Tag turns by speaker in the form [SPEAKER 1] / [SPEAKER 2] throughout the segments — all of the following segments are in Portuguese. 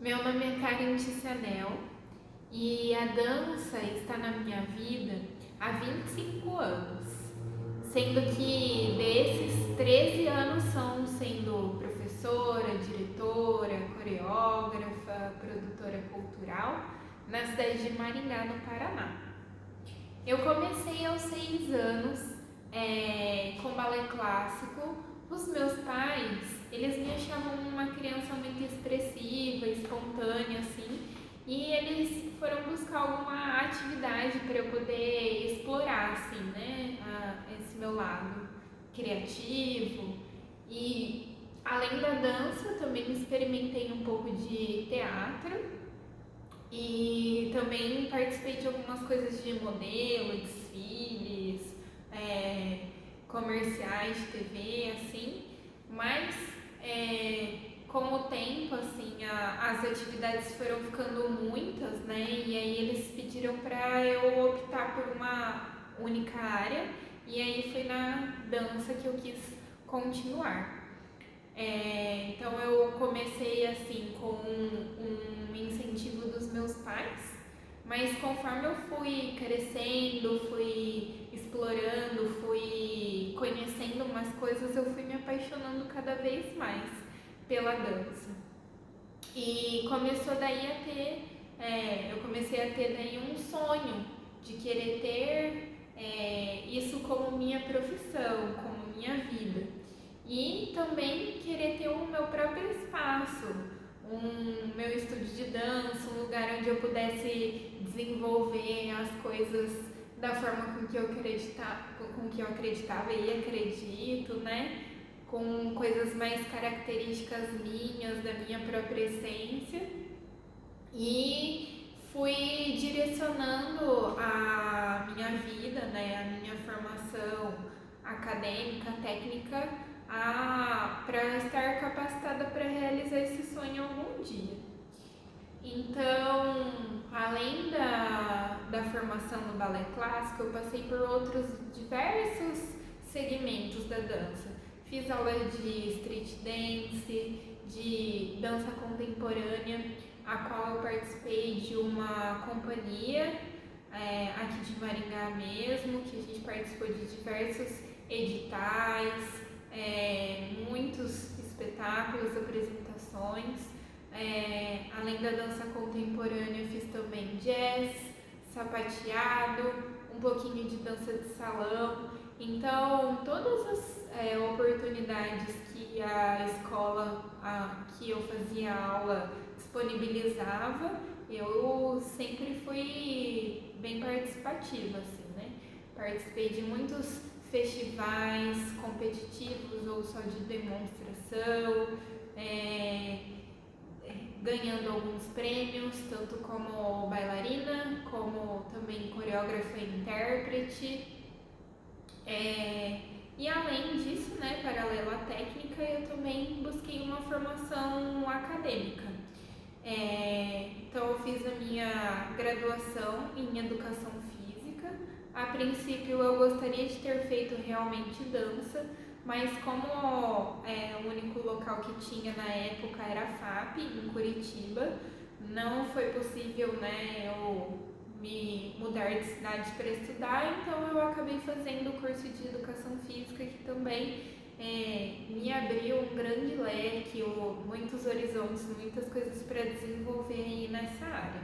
[SPEAKER 1] Meu nome é Karen Tizianel e a dança está na minha vida há 25 anos, sendo que desses 13 anos são sendo professora, diretora, coreógrafa, produtora cultural na cidade de Maringá, no Paraná. Eu comecei aos 6 anos com balé clássico. Os meus pais, eles me achavam uma criança muito expressiva, espontânea, assim, e eles foram buscar alguma atividade para eu poder explorar, assim, né, esse meu lado criativo. E além da dança, eu também experimentei um pouco de teatro e também participei de algumas coisas de modelo, desfiles, é, comerciais de TV, assim, mas com o tempo, assim, as atividades foram ficando muitas, né? E aí eles pediram para eu optar por uma única área, e aí foi na dança que eu quis continuar. Então eu comecei assim com um incentivo dos meus pais, mas conforme eu fui crescendo, fui explorando, fui conhecendo umas coisas, eu fui me apaixonando cada vez mais pela dança. E começou daí a ter, eu comecei a ter daí um sonho de querer ter isso como minha profissão, como minha vida. E também querer ter o meu próprio espaço, um meu estúdio de dança, um lugar onde eu pudesse desenvolver as coisas da forma com que eu acreditava e acredito, né? Com coisas mais características minhas, da minha própria essência. E fui direcionando a minha vida, né, a minha formação acadêmica, técnica, para estar capacitada para realizar esse sonho algum dia. Então, além da formação no balé clássico, eu passei por outros diversos segmentos da dança. Fiz aula de street dance, de dança contemporânea, a qual eu participei de uma companhia aqui de Maringá mesmo, que a gente participou de diversos editais, muitos espetáculos, apresentações. Além da dança contemporânea, eu fiz também jazz, sapateado, um pouquinho de dança de salão. Então, todas as oportunidades que a escola que eu fazia aula disponibilizava, eu sempre fui bem participativa, assim, né? Participei de muitos festivais competitivos ou só de demonstração, é, ganhando alguns prêmios, tanto como bailarina, como também coreógrafa e intérprete. E além disso, né, paralelo à técnica, eu também busquei uma formação acadêmica. Então eu fiz a minha graduação em educação física. A princípio eu gostaria de ter feito realmente dança, mas como o único local que tinha na época era a FAP, em Curitiba, não foi possível, né, eu me mudar de cidade para estudar, então eu acabei fazendo o curso de educação física, que também me abriu um grande leque, muitos horizontes, muitas coisas para desenvolver aí nessa área.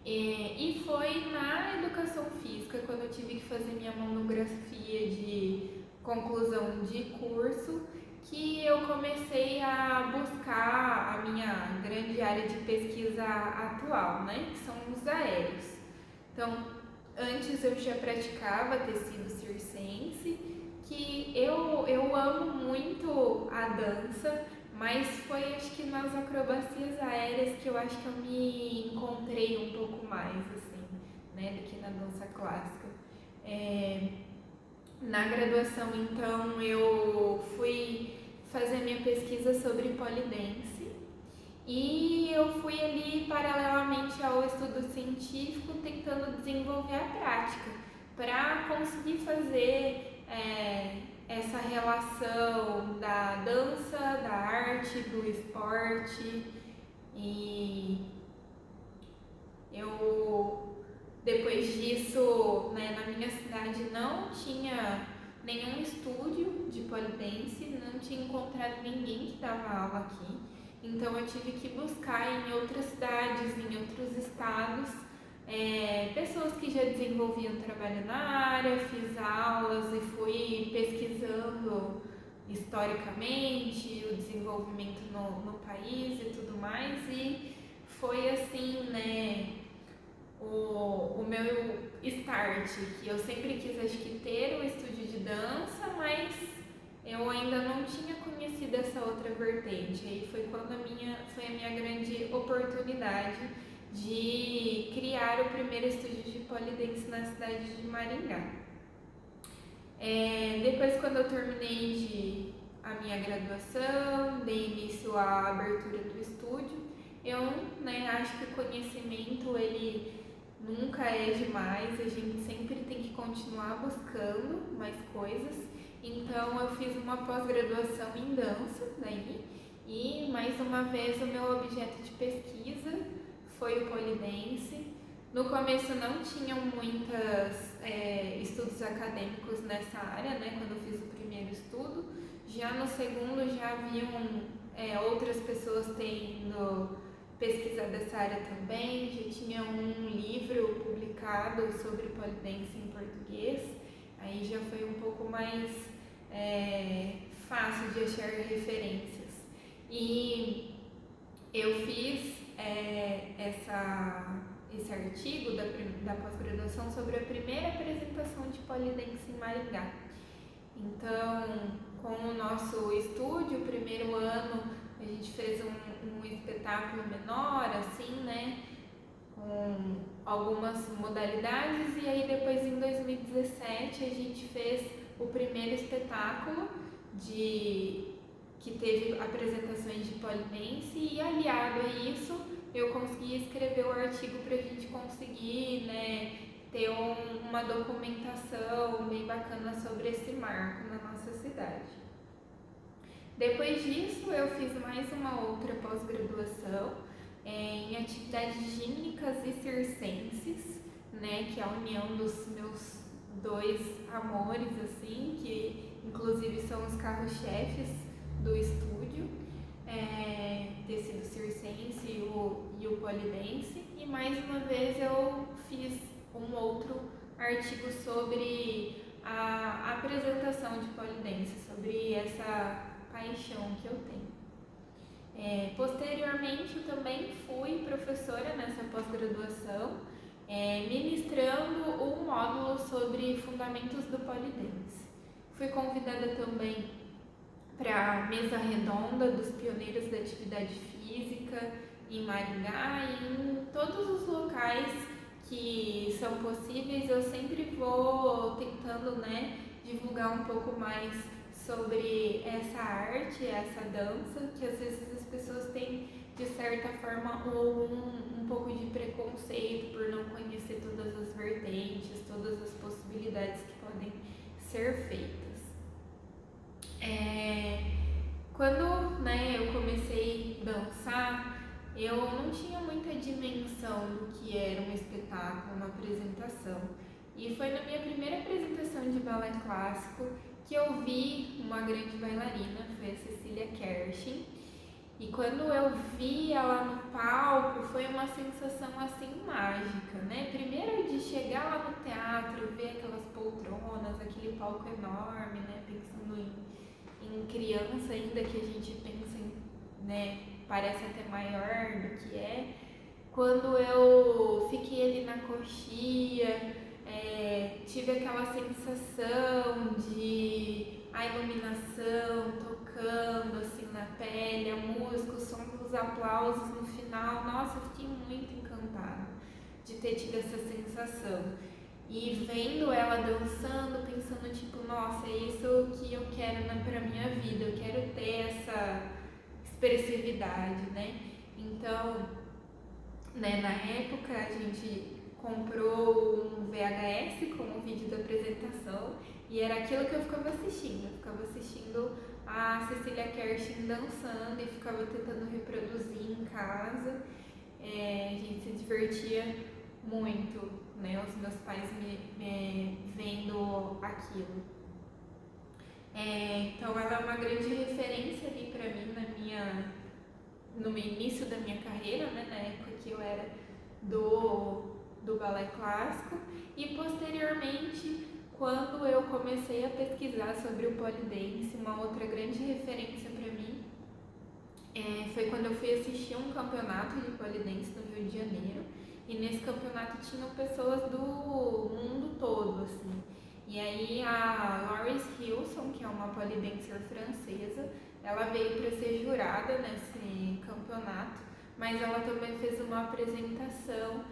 [SPEAKER 1] E foi na educação física, quando eu tive que fazer minha monografia de conclusão de curso, que eu comecei a buscar a minha grande área de pesquisa atual, né? Que são os aéreos. Então, antes eu já praticava tecido circense, que eu amo muito a dança, mas foi acho que nas acrobacias aéreas que eu acho que eu me encontrei um pouco mais, assim, né, do que na dança clássica. Na graduação, então, eu fui fazer minha pesquisa sobre polidense e eu fui ali paralelamente ao estudo científico tentando desenvolver a prática para conseguir fazer essa relação da dança, da arte, do esporte. E eu, depois disso, né, na minha cidade não tinha nenhum estúdio de pole dance, não tinha encontrado ninguém que dava aula aqui. Então eu tive que buscar em outras cidades, em outros estados, pessoas que já desenvolviam trabalho na área, fiz aulas e fui pesquisando historicamente o desenvolvimento no país e tudo mais. E foi assim, né, o meu start, que eu sempre quis, acho que, ter um estúdio de dança, mas eu ainda não tinha conhecido essa outra vertente. Aí foi quando foi a minha grande oportunidade de criar o primeiro estúdio de pole dance na cidade de Maringá. Depois, quando eu terminei a minha graduação, dei início à abertura do estúdio, eu, né, acho que o conhecimento ele nunca é demais, a gente sempre tem que continuar buscando mais coisas. Então eu fiz uma pós-graduação em dança daí, e mais uma vez o meu objeto de pesquisa foi o pole dance. No começo não tinham muitos estudos acadêmicos nessa área, né, quando eu fiz o primeiro estudo. Já no segundo já haviam outras pessoas tendo pesquisado dessa área também, já tinha um livro publicado sobre pole dance em português, aí já foi um pouco mais fácil de achar referências. E eu fiz esse artigo da pós-graduação sobre a primeira apresentação de pole dance em Maringá. Então, com o nosso estúdio, o primeiro ano, a gente fez um espetáculo menor, assim, né, com algumas modalidades, e aí depois em 2017 a gente fez o primeiro espetáculo que teve apresentações de pole dance, e aliado a isso eu consegui escrever o artigo para a gente conseguir, né, ter uma documentação bem bacana sobre esse marco na nossa cidade. Depois disso, eu fiz mais uma outra pós-graduação em atividades gímnicas e circenses, né, que é a união dos meus dois amores, assim, que inclusive são os carros-chefes do estúdio, tecido circense e o pole dance. E mais uma vez eu fiz um outro artigo sobre a apresentação de pole dance, sobre essa paixão que eu tenho. Posteriormente, eu também fui professora nessa pós-graduação, ministrando um módulo sobre fundamentos do pole dance. Fui convidada também para a mesa redonda dos pioneiros da atividade física em Maringá, e em todos os locais que são possíveis eu sempre vou tentando, né, divulgar um pouco mais sobre essa arte, essa dança, que às vezes as pessoas têm, de certa forma, um pouco de preconceito por não conhecer todas as vertentes, todas as possibilidades que podem ser feitas. Quando, né, eu comecei a dançar, eu não tinha muita dimensão do que era um espetáculo, uma apresentação. E foi na minha primeira apresentação de balé clássico que eu vi uma grande bailarina, foi a Cecília Kershin. E quando eu vi ela no palco, foi uma sensação assim mágica, né? Primeiro de chegar lá no teatro, ver aquelas poltronas, aquele palco enorme, né? Pensando em criança ainda, que a gente pensa em, né, parece até maior do que é. Quando eu fiquei ali na coxia, tive aquela sensação de a iluminação tocando assim na pele, a música, o som dos aplausos no final. Nossa, eu fiquei muito encantada de ter tido essa sensação. E vendo ela dançando, pensando tipo, nossa, é isso que eu quero pra minha vida, eu quero ter essa expressividade, né? Então, né, na época a gente comprou um VHS com um vídeo da apresentação, e era aquilo que eu ficava assistindo a Cecília Kerstin dançando e ficava tentando reproduzir em casa. A gente se divertia muito, né? Os meus pais me vendo aquilo. Então ela é uma grande referência ali para mim no início da minha carreira, né? Na época que eu era do balé clássico, e posteriormente, quando eu comecei a pesquisar sobre o polidense, uma outra grande referência para mim foi quando eu fui assistir um campeonato de polidense no Rio de Janeiro, e nesse campeonato tinham pessoas do mundo todo, assim. E aí a Loris Hilson, que é uma polidancer francesa, ela veio para ser jurada nesse campeonato, mas ela também fez uma apresentação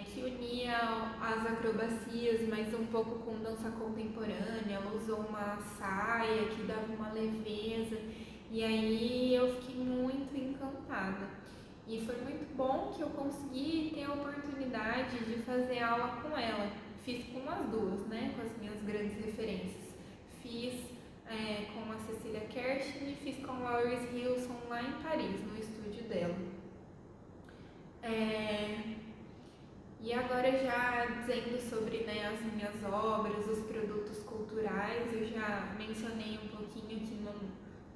[SPEAKER 1] que unia as acrobacias, mas um pouco com dança contemporânea. Ela usou uma saia que dava uma leveza, e aí eu fiquei muito encantada. E foi muito bom que eu consegui ter a oportunidade de fazer aula com ela. Fiz com as duas, né, com as minhas grandes referências. Fiz com a Cecília Kerstin e fiz com a Loris Hilson lá em Paris, no estúdio dela. E agora, já dizendo sobre, né, as minhas obras, os produtos culturais, eu já mencionei um pouquinho aqui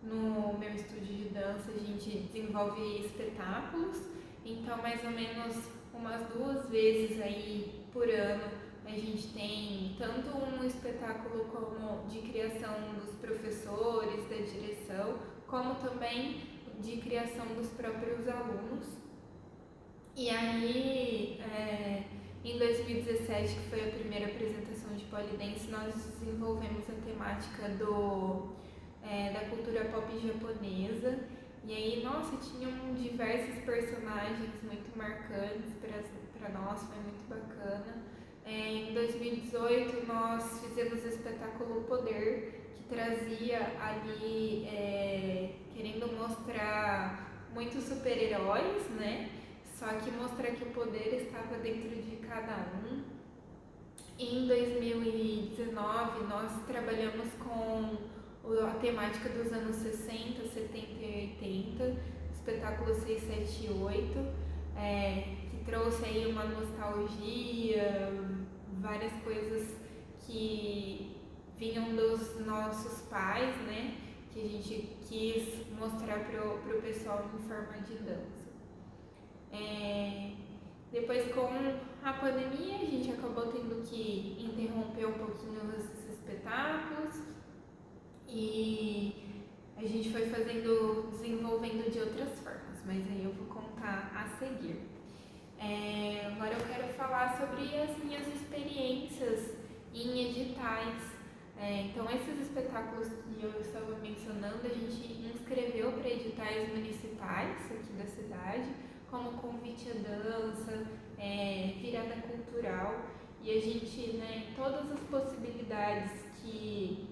[SPEAKER 1] no meu estúdio de dança. A gente desenvolve espetáculos, então mais ou menos umas 2 vezes aí por ano a gente tem tanto um espetáculo como de criação dos professores, da direção, como também de criação dos próprios alunos. E aí, em 2017, que foi a primeira apresentação de polidense, nós desenvolvemos a temática da cultura pop japonesa. E aí, nossa, tinham diversos personagens muito marcantes para nós, foi muito bacana. Em 2018, nós fizemos o espetáculo Poder, que trazia ali, querendo mostrar muitos super-heróis, né? Só que mostrar que o poder estava dentro de cada um. Em 2019, nós trabalhamos com a temática dos anos 60, 70 e 80, espetáculo 678, que trouxe aí uma nostalgia, várias coisas que vinham dos nossos pais, né, que a gente quis mostrar pro pessoal em forma de dança. Depois, com a pandemia, a gente acabou tendo que interromper um pouquinho esses espetáculos e a gente foi desenvolvendo de outras formas, mas aí eu vou contar a seguir. Agora eu quero falar sobre as minhas experiências em editais. Então, esses espetáculos que eu estava mencionando, a gente inscreveu para editais municipais aqui da cidade, como Convite à Dança, Virada Cultural, e a gente, né, todas as possibilidades que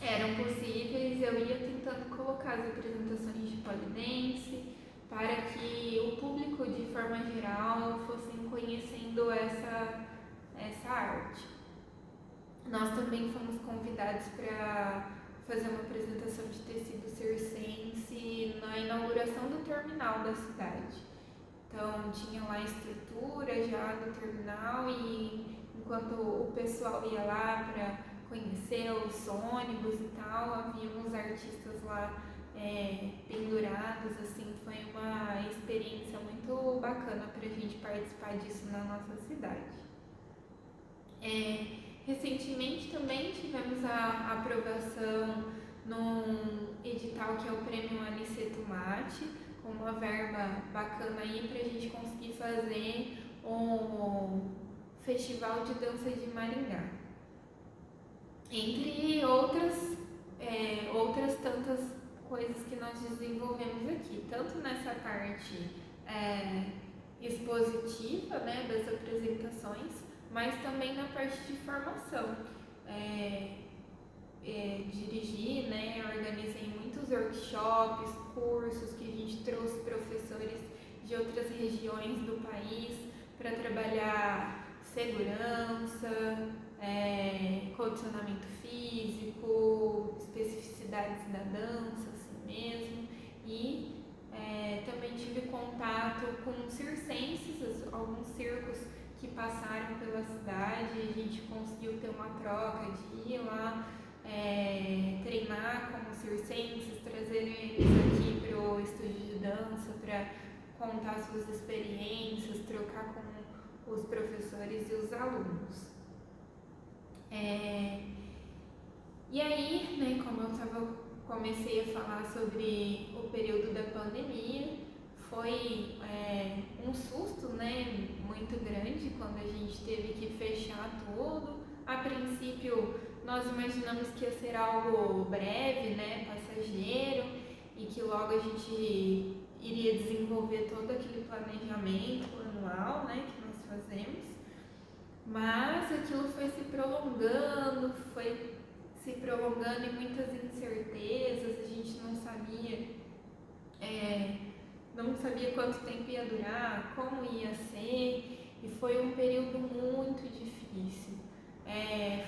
[SPEAKER 1] eram possíveis, eu ia tentando colocar as apresentações de polidense para que o público, de forma geral, fossem conhecendo essa arte. Nós também fomos convidados para fazer uma apresentação de tecido circense na inauguração do terminal da cidade. Então, tinha lá a estrutura já do terminal, e enquanto o pessoal ia lá para conhecer os ônibus e tal, havia uns artistas lá pendurados, assim. Foi uma experiência muito bacana para a gente participar disso na nossa cidade. Recentemente também tivemos a aprovação num edital que é o Prêmio Aniceto Mate, com uma verba bacana aí para a gente conseguir fazer o Festival de Dança de Maringá. Entre outras tantas coisas que nós desenvolvemos aqui, tanto nessa parte expositiva, né, das apresentações, mas também na parte de formação. Dirigi, né, organizei muitos workshops, cursos que a gente trouxe professores de outras regiões do país para trabalhar segurança, condicionamento físico, especificidades da dança, assim mesmo, e também tive contato com circenses, alguns circos que passaram pela cidade, e a gente conseguiu ter uma troca de ir lá treinar como circenses, trazer eles aqui para o estúdio de dança para contar suas experiências, trocar com os professores e os alunos. E aí, né, como eu comecei a falar sobre o período da pandemia, foi um susto, né, muito grande quando a gente teve que fechar tudo. A princípio, nós imaginamos que ia ser algo breve, né, passageiro, e que logo a gente iria desenvolver todo aquele planejamento anual, né, que nós fazemos. Mas aquilo foi se prolongando e muitas incertezas, a gente não sabia quanto tempo ia durar, como ia ser, e foi um período muito difícil.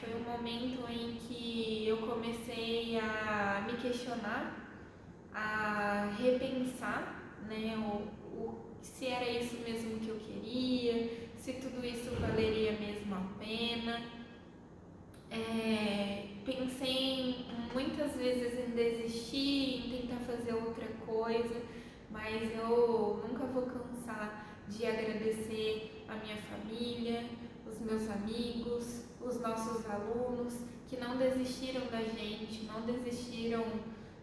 [SPEAKER 1] Foi um momento em que eu comecei a me questionar, a repensar, né, se era isso mesmo que eu queria, se tudo isso valeria mesmo a pena. Pensei muitas vezes em desistir, em tentar fazer outra coisa, mas eu nunca vou cansar de agradecer a minha família, os meus amigos, os nossos alunos, que não desistiram da gente, não desistiram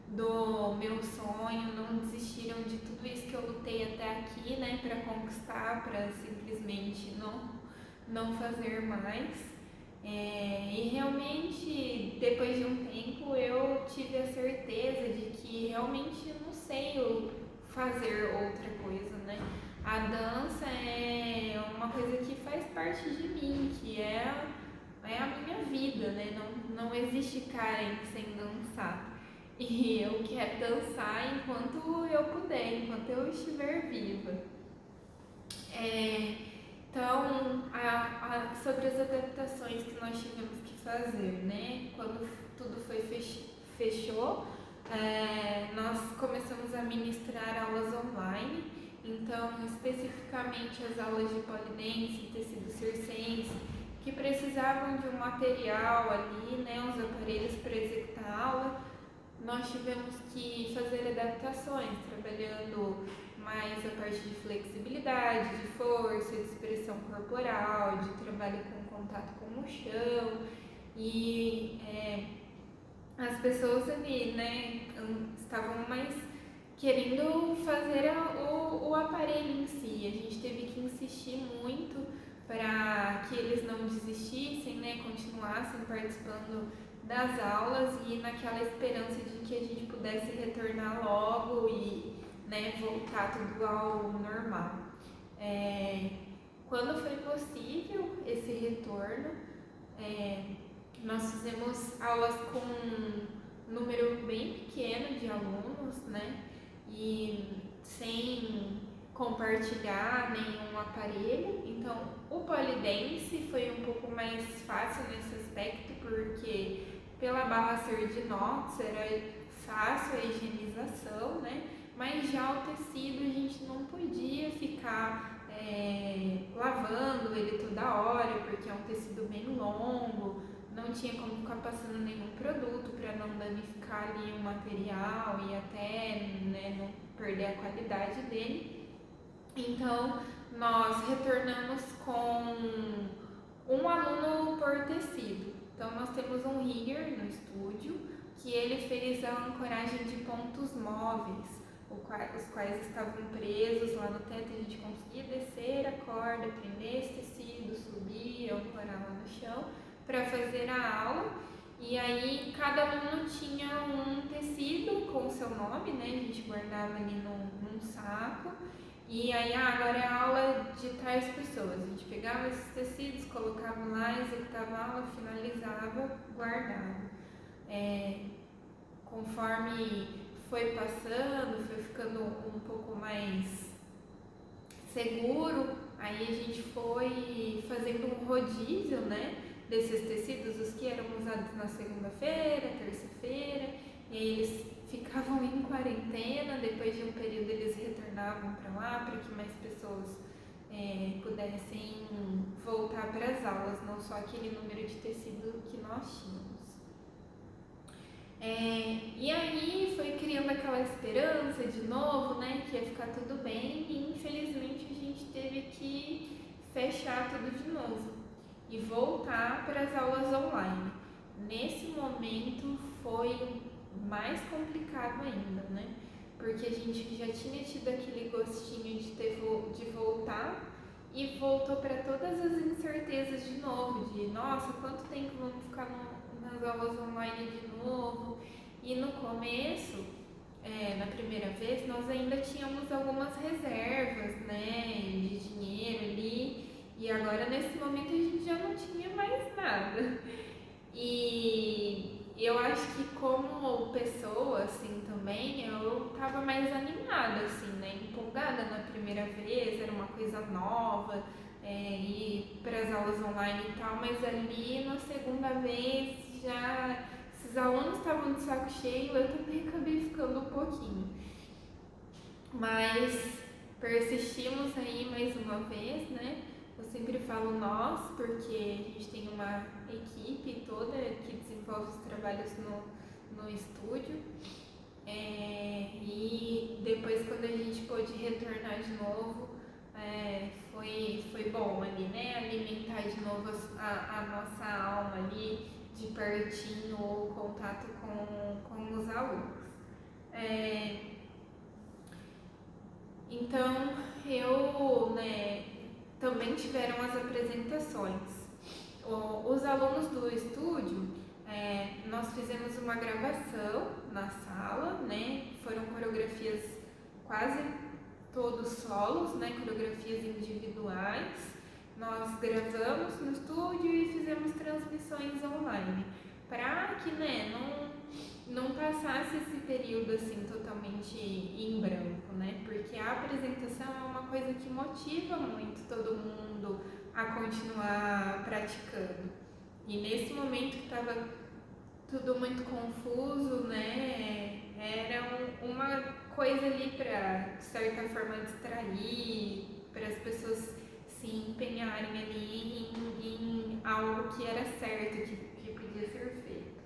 [SPEAKER 1] do meu sonho, não desistiram de tudo isso que eu lutei até aqui, né, para conquistar, para simplesmente não fazer mais. E realmente, depois de um tempo, eu tive a certeza de que realmente não sei fazer outra coisa, né? A dança é uma coisa que faz parte de mim, que é a minha vida, né? Não existe Karen sem dançar. E eu quero dançar enquanto eu puder, enquanto eu estiver viva. Então, sobre as adaptações que nós tivemos que fazer, né? Quando tudo fechou, nós começamos a ministrar aulas online. Então, especificamente as aulas de polidense, tecido circense, que precisavam de um material ali, né? Os aparelhos para executar a aula, nós tivemos que fazer adaptações, trabalhando mais a parte de flexibilidade, de força, de expressão corporal, de trabalho com contato com o chão. E as pessoas ali, né, estavam mais querendo fazer o aparelho em si. A gente teve que insistir muito para que eles não desistissem, né, continuassem participando das aulas e naquela esperança de que a gente pudesse retornar logo e, né, voltar tudo ao normal. Quando foi possível esse retorno, nós fizemos aulas com um número bem pequeno de alunos, né, e sem compartilhar nenhum aparelho. Então, o polidense foi um pouco mais fácil nesse aspecto, porque pela barra ser de inox era fácil a higienização, né? Mas já o tecido a gente não podia ficar lavando ele toda hora, porque é um tecido bem longo, não tinha como ficar passando nenhum produto para não danificar ali o material e até, né, não perder a qualidade dele. Então, nós retornamos com um aluno por tecido. Então, nós temos um rigger no estúdio, que ele fez a ancoragem de pontos móveis, os quais estavam presos lá no teto. A gente conseguia descer a corda, prender esse tecido, subir, ancorar lá no chão, para fazer a aula. E aí, cada aluno tinha um tecido com o seu nome, né? A gente guardava ali num saco. E aí, agora é a aula de tais pessoas. A gente pegava esses tecidos, colocava lá, executava a aula, finalizava, guardava. Conforme foi passando, foi ficando um pouco mais seguro, aí a gente foi fazendo um rodízio, né, desses tecidos, os que eram usados na segunda-feira, terça-feira, e aí eles ficavam em quarentena, depois de um período eles retornavam para lá para que mais pessoas pudessem voltar para as aulas, não só aquele número de tecido que nós tínhamos. E aí foi criando aquela esperança de novo, né, que ia ficar tudo bem, e infelizmente a gente teve que fechar tudo de novo e voltar para as aulas online. Nesse momento foi mais complicado ainda, né? Porque a gente já tinha tido aquele gostinho de voltar e voltou para todas as incertezas de novo, de nossa, quanto tempo vamos ficar nas aulas online de novo? E no começo, na primeira vez, nós ainda tínhamos algumas reservas, né, de dinheiro ali, e agora nesse momento a gente já não tinha mais nada. E eu acho que como pessoa, assim, também, eu tava mais animada, assim, né, empolgada na primeira vez, era uma coisa nova, ir para as aulas online e tal, mas ali na segunda vez já esses alunos estavam de saco cheio, eu também acabei ficando um pouquinho. Mas persistimos aí mais uma vez, né? Eu sempre falo nós, porque a gente tem uma equipe toda que desenvolve os trabalhos no estúdio. E depois, quando a gente pôde retornar de novo, foi bom ali, né? Alimentar de novo a nossa alma ali, de pertinho, o contato com os alunos. Então, também tiveram as apresentações. Os alunos do estúdio, nós fizemos uma gravação na sala, né? Foram coreografias quase todos solos, né? Coreografias individuais. Nós gravamos no estúdio e fizemos transmissões online, para que, né, não passasse esse período assim totalmente em branco, né? Porque a apresentação é uma coisa que motiva muito todo mundo a continuar praticando. E nesse momento que estava tudo muito confuso, né? Era uma coisa ali para, de certa forma, distrair, para as pessoas se empenharem ali em algo que era certo, que podia ser feito.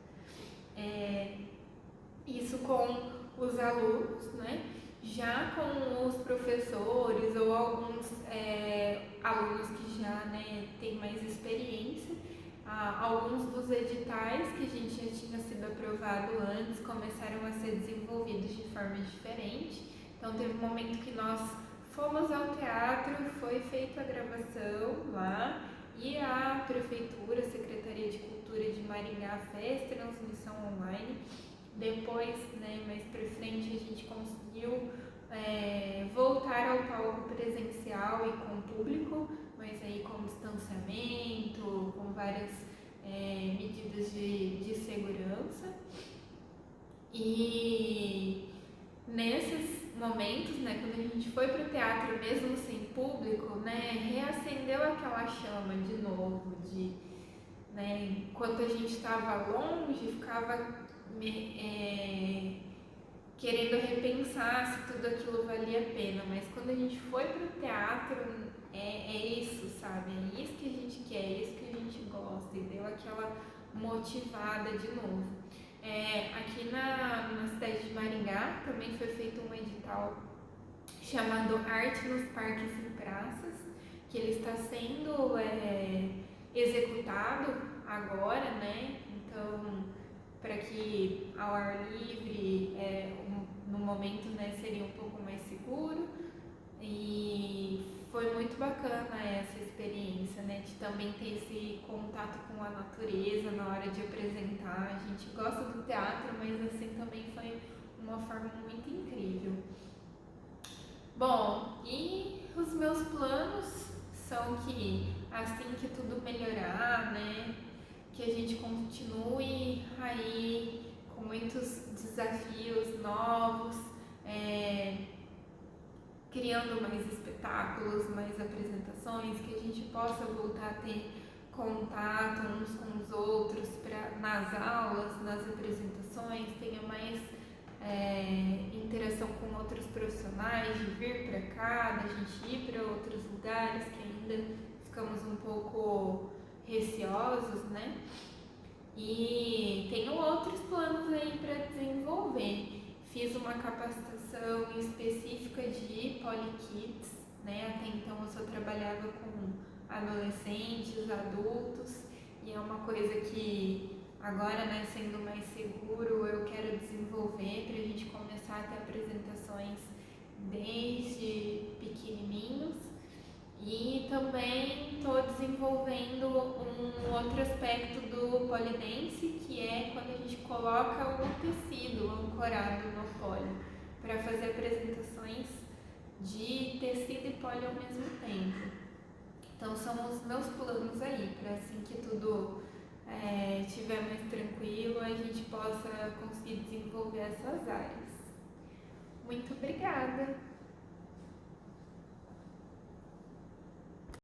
[SPEAKER 1] Isso com os alunos, né? Já com os professores ou alguns alunos que já, né, têm mais experiência, alguns dos editais que a gente já tinha sido aprovado antes começaram a ser desenvolvidos de forma diferente. Então teve um momento que nós fomos ao teatro, foi feita a gravação lá e a Prefeitura, a Secretaria de Cultura de Maringá fez transmissão online. Depois, né, mais pra frente, a gente conseguiu voltar ao palco presencial e com público, mas aí com distanciamento, com várias medidas de segurança. E nesses momentos, né, quando a gente foi pro teatro mesmo sem público, né, reacendeu aquela chama de novo, né, enquanto a gente estava longe, ficava querendo repensar se tudo aquilo valia a pena, mas quando a gente foi pro teatro, é isso, sabe? É isso que a gente quer, é isso que a gente gosta, e deu aquela motivada de novo. Aqui na cidade de Maringá também foi feito um edital chamado Arte nos Parques e Praças, que ele está sendo executado agora, né? Então, para que ao ar livre, no momento, né, seria um pouco mais seguro. E foi muito bacana essa experiência, né, de também ter esse contato com a natureza na hora de apresentar. A gente gosta do teatro, mas assim também foi uma forma muito incrível. Bom, e os meus planos são que assim que tudo melhorar, né, que a gente continue aí com muitos desafios novos, criando mais espetáculos, mais apresentações, que a gente possa voltar a ter contato uns com os outros nas aulas, nas apresentações, tenha mais interação com outros profissionais, de vir para cá, da gente ir para outros lugares que ainda ficamos um pouco receosos, né? E tenho outros planos aí para desenvolver. Fiz uma capacitação específica de Polykids, né? Até então eu só trabalhava com adolescentes, adultos, e é uma coisa que agora, né, sendo mais seguro, eu quero desenvolver para a gente começar a ter apresentações desde pequenininhos. E também estou desenvolvendo um outro aspecto do polidense, que é quando a gente coloca o tecido ancorado no poli, para fazer apresentações de tecido e poli ao mesmo tempo. Então são os meus planos aí, para assim que tudo estiver mais tranquilo, a gente possa conseguir desenvolver essas áreas. Muito obrigada!